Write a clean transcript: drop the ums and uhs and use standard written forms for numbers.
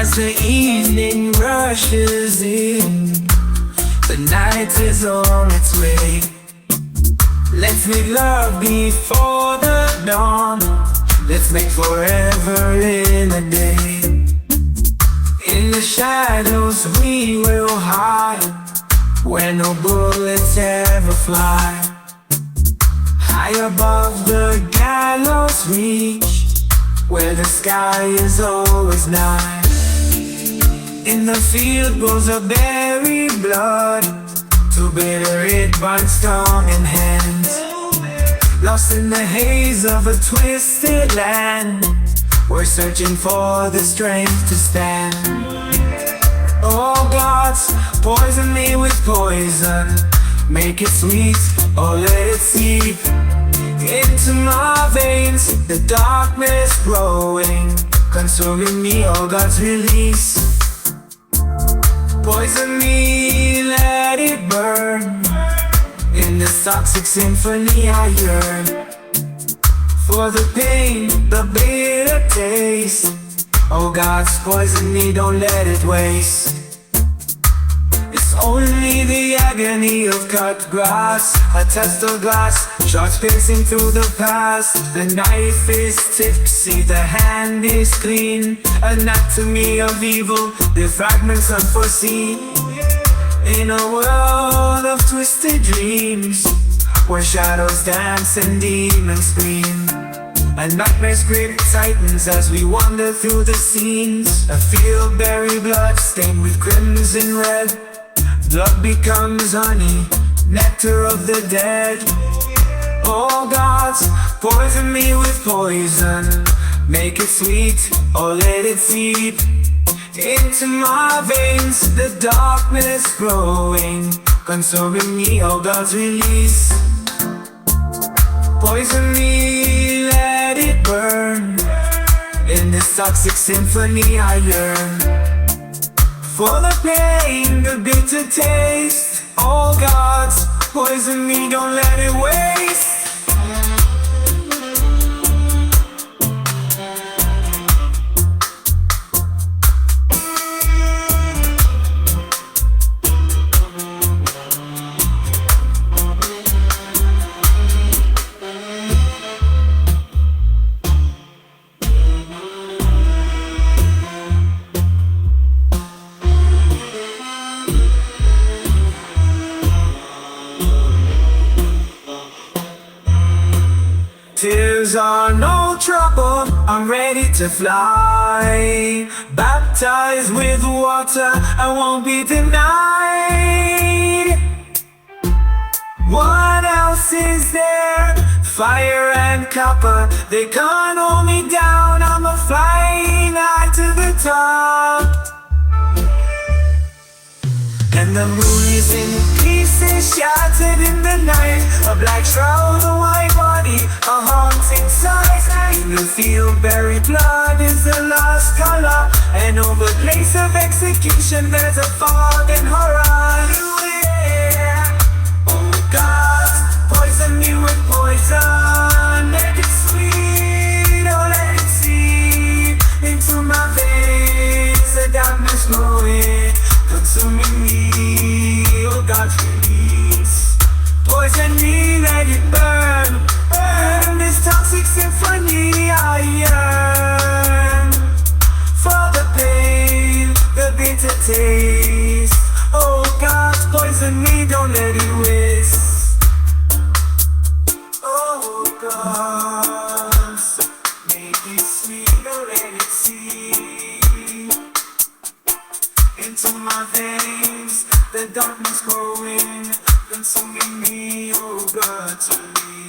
As the evening rushes in, the night is on its way. Let's make love before the dawn. Let's make forever in a day. In the shadows we will hide, where no bullets ever fly. High above the gallows reach, where the sky is always night. In the field grows a berry blood, too bitter it binds tongue and hands. Lost in the haze of a twisted land, we're searching for the strength to stand. Oh gods, poison me with poison, make it sweet or let it seep into my veins, the darkness growing, consuming me, oh God's release. Poison me, let it burn, in this toxic symphony I yearn. For the pain, the bitter taste, oh God's poison me, don't let it waste. It's only the agony of cut grass, a test of glass, shards piercing through the past. The knife is tipsy, the hand is clean, anatomy of evil, the fragments unforeseen. In a world of twisted dreams, where shadows dance and demons scream, and nightmares grip tightens as we wander through the scenes. A field buried blood stained with crimson red, blood becomes honey, nectar of the dead. Oh gods, poison me with poison, make it sweet or let it seep into my veins, the darkness growing, consuming me, oh God's release. Poison me, let it burn, in this toxic symphony I yearn. For the pain, the bitter taste, oh gods, poison me, don't let it waste. Tears are no trouble, I'm ready to fly. Baptized with water, I won't be denied. What else is there? Fire and copper, they can't hold me down. I'm a flying high to the top. And the moon is in pieces, shattered in the night. A black shroud, a white body, a haunting sight. In the field buried blood is the last color, and over the place of execution there's a fog and horror. Yeah. Oh God, poison me with poison, make it sweet or let it seep into my veins, the darkness growing, consuming me, oh God's release. Poison me, let it burn, burn this toxic symphony I yearn. For the pain, the bitter taste, oh God, poison me, don't let it waste. Oh God, make it sweet or let it seep into my veins, the darkness growing, consuming me, oh God, to me.